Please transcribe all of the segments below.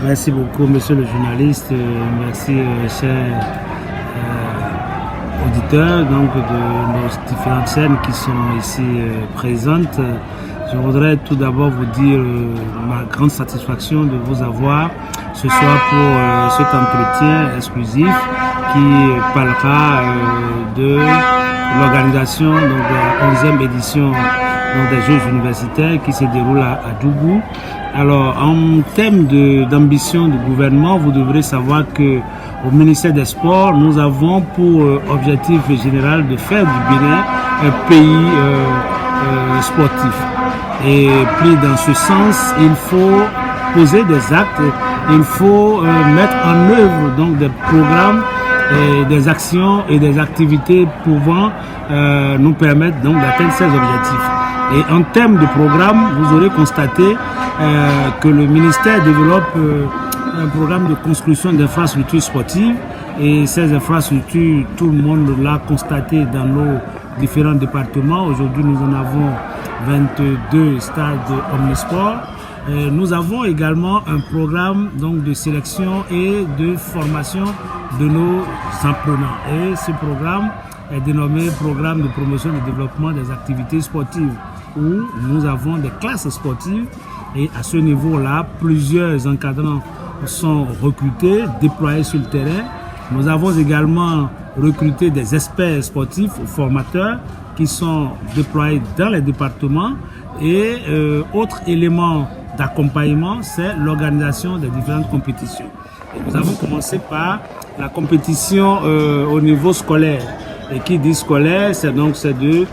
Merci beaucoup, monsieur le journaliste. Merci, chers auditeurs donc, de nos différentes chaînes qui sont ici présentes. Je voudrais tout d'abord vous dire ma grande satisfaction de vous avoir ce soir pour cet entretien exclusif qui parlera de l'organisation de la 11e édition des Jeux universitaires qui se déroule à Dougou. Alors, en termes d'ambition du gouvernement, vous devrez savoir que au ministère des Sports, nous avons pour objectif général de faire du Bénin un pays sportif. Et puis, dans ce sens, il faut poser des actes, il faut mettre en œuvre donc des programmes, des actions et des activités pouvant nous permettre donc d'atteindre ces objectifs. Et en termes de programme, vous aurez constaté que le ministère développe un programme de construction d'infrastructures sportives et ces infrastructures, tout le monde l'a constaté dans nos différents départements. Aujourd'hui, nous en avons 22 stades omnisports. Nous avons également un programme donc, de sélection et de formation de nos apprenants. Et ce programme est dénommé Programme de promotion et de développement des activités sportives, où nous avons des classes sportives et à ce niveau-là, plusieurs encadrants sont recrutés, déployés sur le terrain. Nous avons également recruté des experts sportifs, formateurs qui sont déployés dans les départements et autre élément d'accompagnement, c'est l'organisation des différentes compétitions. Et nous avons commencé par la compétition au niveau scolaire. Et qui dit scolaire, c'est de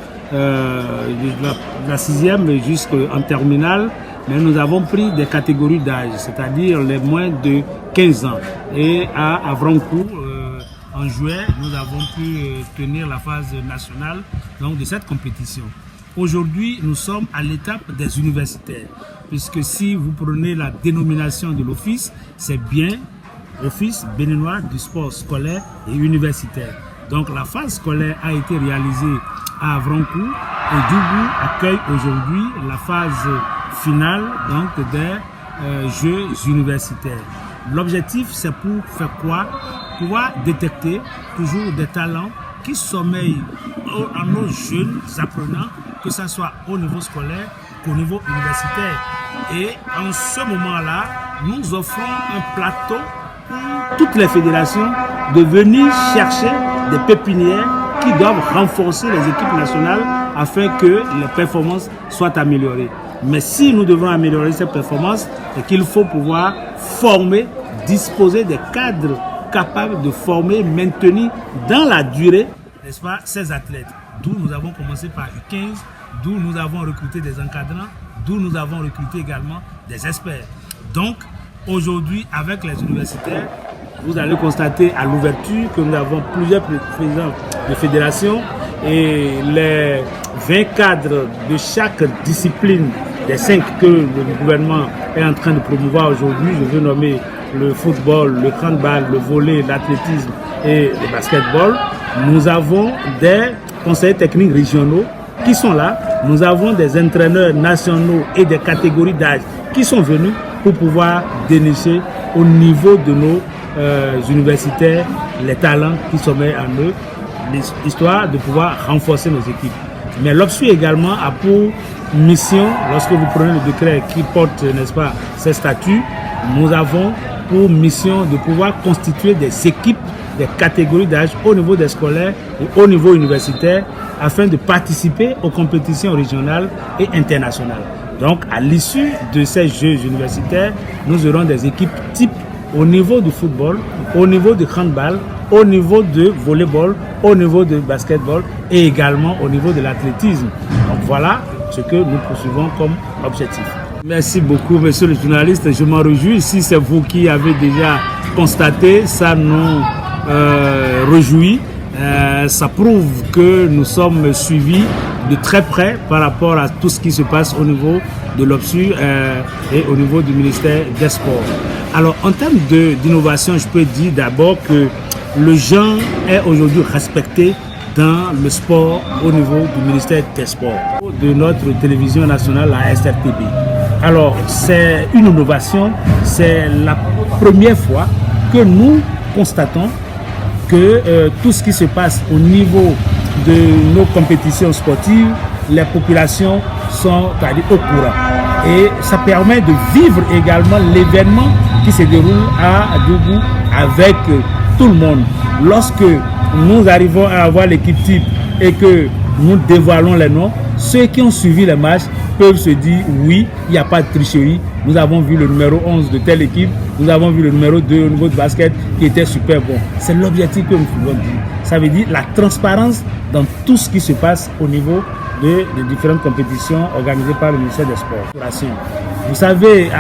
la 6e jusqu'en terminale, mais nous avons pris des catégories d'âge, c'est-à-dire les moins de 15 ans. Et à Avrancourt, en juillet, nous avons pu tenir la phase nationale donc, de cette compétition. Aujourd'hui, nous sommes à l'étape des universitaires, puisque si vous prenez la dénomination de l'office, c'est bien Office béninois du sport scolaire et universitaire. Donc la phase scolaire a été réalisée à Avrancourt et Dougou accueille aujourd'hui la phase finale donc, des Jeux universitaires. L'objectif, c'est pour faire quoi? Pouvoir détecter toujours des talents qui sommeillent à nos jeunes apprenants, que ce soit au niveau scolaire qu'au niveau universitaire. Et en ce moment-là, nous offrons un plateau pour toutes les fédérations de venir chercher des pépinières qui doivent renforcer les équipes nationales afin que les performances soient améliorées. Mais si nous devons améliorer ces performances, c'est qu'il faut pouvoir former, disposer des cadres capables de former, maintenir dans la durée, n'est-ce pas, ces athlètes. D'où nous avons commencé par U15, d'où nous avons recruté des encadrants, d'où nous avons recruté également des experts. Donc, aujourd'hui, avec les universitaires, vous allez constater à l'ouverture que nous avons plusieurs présidents de fédération et les 20 cadres de chaque discipline des 5 que le gouvernement est en train de promouvoir aujourd'hui. Je veux nommer le football, le handball, le volley, l'athlétisme et le basketball. Nous avons des conseillers techniques régionaux qui sont là. Nous avons des entraîneurs nationaux et des catégories d'âge qui sont venus pour pouvoir dénicher au niveau de nos universitaires les talents qui sommeillent en eux, histoire de pouvoir renforcer nos équipes. Mais l'OPSU également a pour mission, lorsque vous prenez le décret qui porte, n'est-ce pas, ces statuts, nous avons pour mission de pouvoir constituer des équipes, des catégories d'âge au niveau des scolaires et au niveau universitaire afin de participer aux compétitions régionales et internationales. Donc, à l'issue de ces Jeux universitaires, nous aurons des équipes types au niveau du football, au niveau du handball, au niveau de volleyball, au niveau de basketball et également au niveau de l'athlétisme. Donc voilà ce que nous poursuivons comme objectif. Merci beaucoup, monsieur le journaliste. Je m'en réjouis. Si c'est vous qui avez déjà constaté, ça nous réjouit. Ça prouve que nous sommes suivis de très près par rapport à tout ce qui se passe au niveau de l'OPSU et au niveau du ministère des Sports. Alors, en termes d'innovation, je peux dire d'abord que le genre est aujourd'hui respecté dans le sport au niveau du ministère des Sports, de notre télévision nationale, la SRTB. Alors, c'est une innovation, c'est la première fois que nous constatons que tout ce qui se passe au niveau de nos compétitions sportives, les populations sont au courant. Et ça permet de vivre également l'événement qui se déroule à Dougou avec tout le monde. Lorsque nous arrivons à avoir l'équipe type et que nous dévoilons les noms, ceux qui ont suivi les matchs peuvent se dire oui, il n'y a pas de tricherie. Nous avons vu le numéro 11 de telle équipe, nous avons vu le numéro 2 au niveau de basket qui était super bon. C'est l'objectif que nous pouvons dire. Ça veut dire la transparence dans tout ce qui se passe au niveau des différentes compétitions organisées par le ministère des Sports. Vous savez,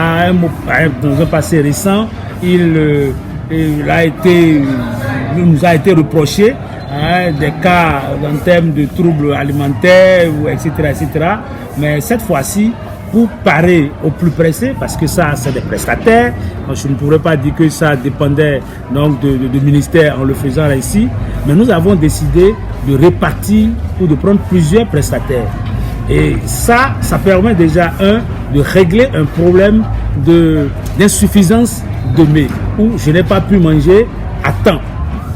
dans un passé récent, il nous a été reproché des cas en termes de troubles alimentaires, etc., etc. Mais cette fois-ci, pour parer au plus pressé, parce que ça, c'est des prestataires, je ne pourrais pas dire que ça dépendait donc du ministère en le faisant ici, mais nous avons décidé de répartir ou de prendre plusieurs prestataires. Et ça permet déjà, de régler un problème d'insuffisance de mets, où je n'ai pas pu manger à temps.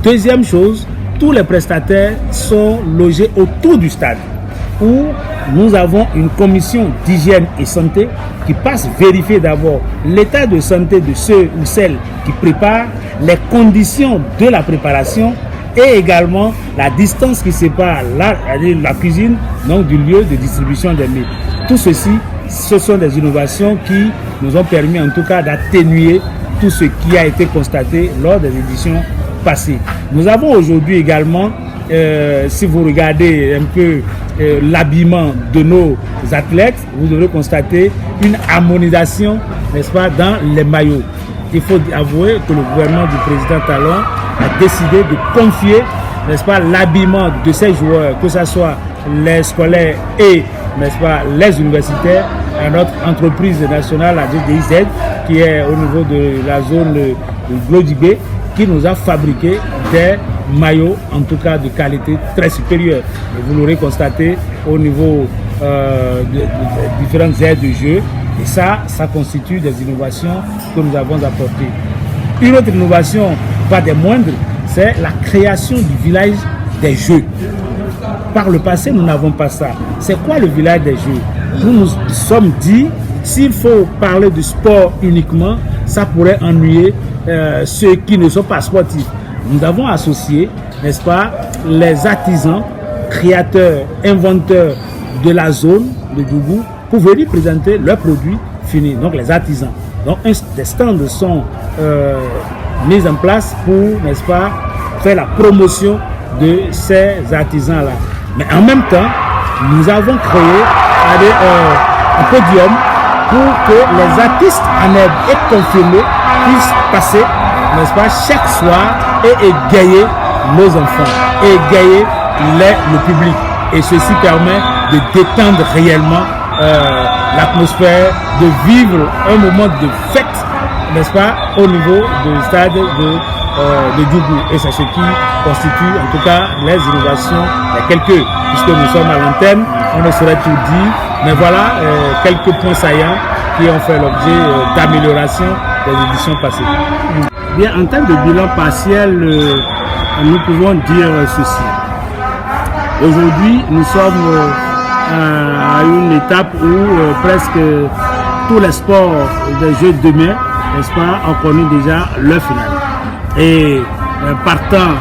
Deuxième chose, tous les prestataires sont logés autour du stade, où nous avons une commission d'hygiène et santé qui passe vérifier d'abord l'état de santé de ceux ou celles qui préparent, les conditions de la préparation et également la distance qui sépare la cuisine donc du lieu de distribution des mets. Tout ceci, ce sont des innovations qui nous ont permis en tout cas d'atténuer tout ce qui a été constaté lors des éditions passées. Nous avons aujourd'hui également, si vous regardez un peu l'habillement de nos athlètes, vous devrez constater une harmonisation, n'est-ce pas, dans les maillots. Il faut avouer que le gouvernement du président Talon a décidé de confier, n'est-ce pas, l'habillement de ces joueurs, que ce soit les scolaires et, n'est-ce pas, les universitaires, à notre entreprise nationale, la GDIZ, qui est au niveau de la zone de Glodibé, qui nous a fabriqué des maillots, en tout cas de qualité très supérieure. Et vous l'aurez constaté au niveau de différentes aires de jeu. Et ça constitue des innovations que nous avons apportées. Une autre innovation, pas des moindres, c'est la création du village des jeux. Par le passé, nous n'avons pas ça. C'est quoi le village des jeux? Nous nous sommes dit, s'il faut parler du sport uniquement, ça pourrait ennuyer ceux qui ne sont pas sportifs. Nous avons associé, n'est-ce pas, les artisans, créateurs, inventeurs de la zone de Dougou pour venir présenter leurs produits finis, donc les artisans. Donc des stands sont mis en place pour, n'est-ce pas, faire la promotion de ces artisans-là. Mais en même temps, nous avons créé un podium pour que les artistes en herbe et confirmés puissent passer, n'est-ce pas, chaque soir et égayer nos enfants, et égayer le public. Et ceci permet de détendre réellement l'atmosphère, de vivre un moment de fête, n'est-ce pas, au niveau du stade de Dougou. Et c'est ce qui constitue en tout cas les innovations, quelques, puisque nous sommes à l'antenne, on ne saurait tout dire, mais voilà quelques points saillants qui ont fait l'objet d'amélioration des éditions passées. Bien, en termes de bilan partiel, nous pouvons dire ceci. Aujourd'hui, nous sommes à une étape où presque tous les sports des Jeux de demain, n'est-ce pas, ont connu déjà leur finale. Et partant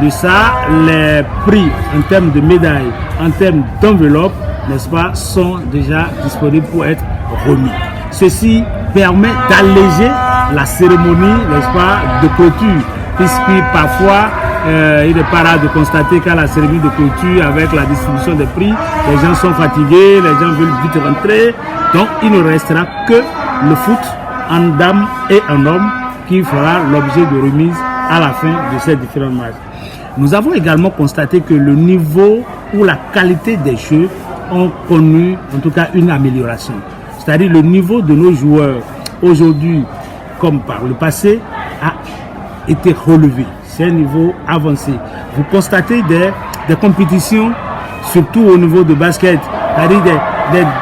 de ça, les prix en termes de médailles, en termes d'enveloppe, n'est-ce pas, sont déjà disponibles pour être remis. Ceci permet d'alléger la cérémonie, n'est-ce pas, de clôture, puisque parfois il n'est pas rare de constater qu'à la cérémonie de clôture, avec la distribution des prix, les gens sont fatigués, les gens veulent vite rentrer, donc il ne restera que le foot en dames et en hommes qui fera l'objet de remise à la fin de ces différents matchs. Nous avons également constaté que le niveau ou la qualité des jeux ont connu en tout cas une amélioration. C'est-à-dire le niveau de nos joueurs aujourd'hui, comme par le passé, a été relevé. C'est un niveau avancé. Vous constatez des compétitions, surtout au niveau de basket, c'est-à-dire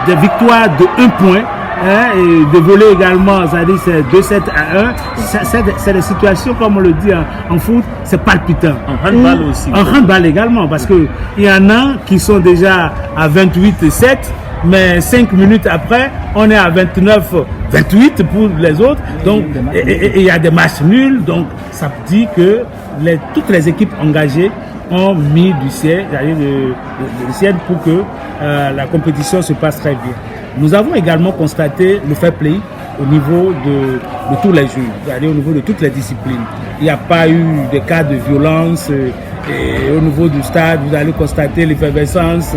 des victoires de 1 point hein, et de voler également, c'est-à-dire c'est 2-7 à 1. C'est des situations, comme on le dit en foot, c'est palpitant. En handball aussi. En handball également, parce qu'il y en a qui sont déjà à 28-7, mais 5 minutes après, on est à 29-28 pour les autres. Donc, il y a des matchs nuls. Donc, ça dit que toutes les équipes engagées ont mis du ciel, pour que la compétition se passe très bien. Nous avons également constaté le fair play au niveau de tous les jeux, c'est-à-dire au niveau de toutes les disciplines. Il n'y a pas eu de cas de violence. Et au niveau du stade, vous allez constater l'effervescence,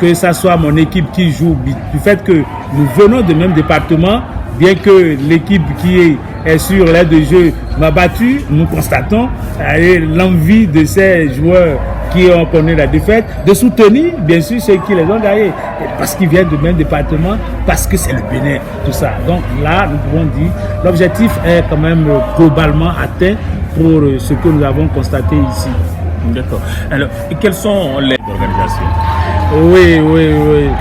que ça soit mon équipe qui joue, du fait que nous venons du même département, bien que l'équipe qui est sur l'aire de jeu m'a battu, nous constatons l'envie de ces joueurs qui ont connu la défaite, de soutenir bien sûr ceux qui les ont gagnés, parce qu'ils viennent du même département, parce que c'est le Bénin, tout ça. Donc là, nous pouvons dire, l'objectif est quand même globalement atteint pour ce que nous avons constaté ici. D'accord. Alors, quelles sont les organisations? Oui.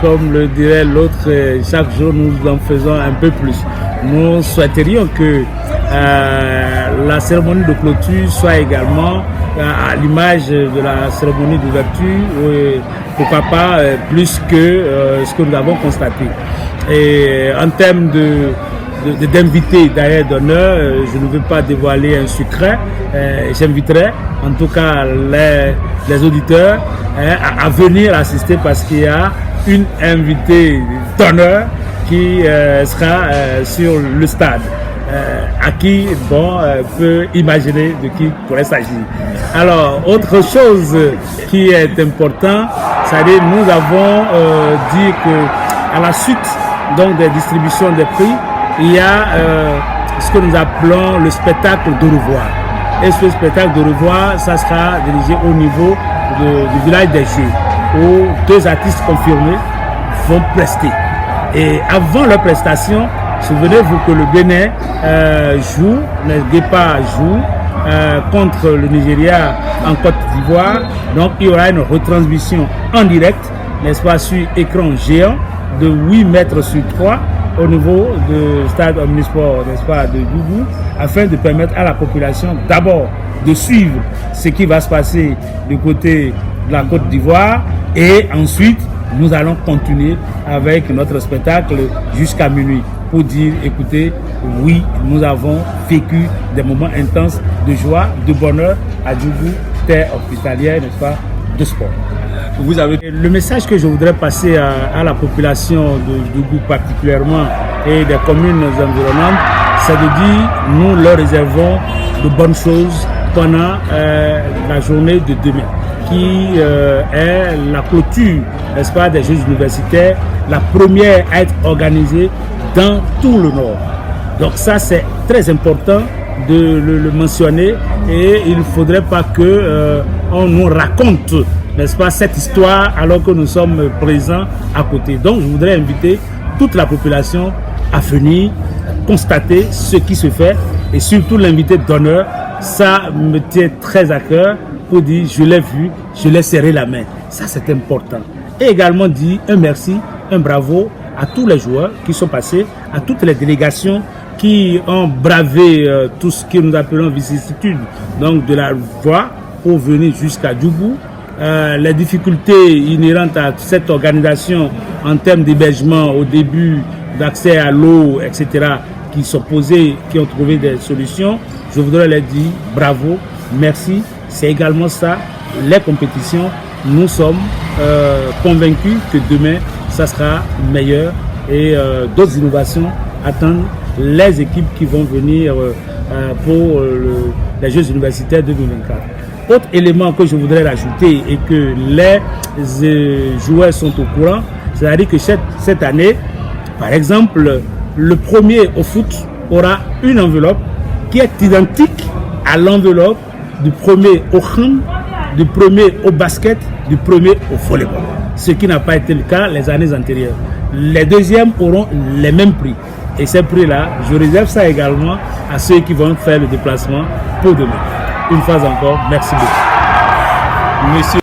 Comme le dirait l'autre, chaque jour nous en faisons un peu plus. Nous souhaiterions que la cérémonie de clôture soit également à l'image de la cérémonie d'ouverture, pourquoi pas plus que ce que nous avons constaté. Et en termes d'invités d'ailleurs d'honneur, je ne veux pas dévoiler un secret. J'inviterai en tout cas les auditeurs à venir assister, parce qu'il y a une invitée d'honneur qui sera sur le stade, à qui peut imaginer de qui pourrait s'agir. Alors, autre chose qui est important, c'est-à-dire nous avons dit que à la suite donc des distributions des prix, il y a ce que nous appelons le spectacle de revoir. Et ce spectacle de revoir, ça sera dirigé au niveau du village des Jeux, où 2 artistes confirmés vont prester. Et avant leur prestation, souvenez-vous que le Bénin joue, les Guépards jouent contre le Nigeria en Côte d'Ivoire. Donc il y aura une retransmission en direct, n'est-ce pas, sur écran géant de 8 mètres sur 3 au niveau du stade omnisport, n'est-ce pas, de Dougou, afin de permettre à la population d'abord de suivre ce qui va se passer du côté de la Côte d'Ivoire, et ensuite nous allons continuer avec notre spectacle jusqu'à minuit pour dire, écoutez, oui, nous avons vécu des moments intenses de joie, de bonheur à Dougou, terre hospitalière, n'est-ce pas, de sport. Vous avez... Le message que je voudrais passer à la population de Dougou particulièrement et des communes environnantes, c'est de dire, nous leur réservons de bonnes choses pendant la journée de demain, qui est la clôture, n'est-ce pas, des Jeux universitaires, la première à être organisée dans tout le Nord. Donc ça, c'est très important de le mentionner, et il ne faudrait pas que on nous raconte, n'est-ce pas, cette histoire alors que nous sommes présents à côté. Donc je voudrais inviter toute la population à venir constater ce qui se fait, et surtout l'invité d'honneur, ça me tient très à cœur, pour dire je l'ai vu, je l'ai serré la main. Ça c'est important. Et également dire un merci, un bravo à tous les joueurs qui sont passés, à toutes les délégations qui ont bravé tout ce que nous appelons vicissitudes, donc de la voie pour venir jusqu'à Dougou. Les difficultés inhérentes à cette organisation en termes d'hébergement au début, d'accès à l'eau, etc., qui sont posées, qui ont trouvé des solutions. Je voudrais leur dire bravo, merci. C'est également ça, les compétitions. Nous sommes convaincus que demain, ça sera meilleur, et d'autres innovations attendent les équipes qui vont venir pour les Jeux universitaires 2024. Autre élément que je voudrais rajouter et que les joueurs sont au courant, c'est-à-dire que cette année, par exemple, le premier au foot aura une enveloppe qui est identique à l'enveloppe du premier au hand, du premier au basket, du premier au volleyball. Ce qui n'a pas été le cas les années antérieures. Les deuxièmes auront les mêmes prix. Et ces prix-là, je réserve ça également à ceux qui vont faire le déplacement pour demain. Une fois encore, merci beaucoup. Monsieur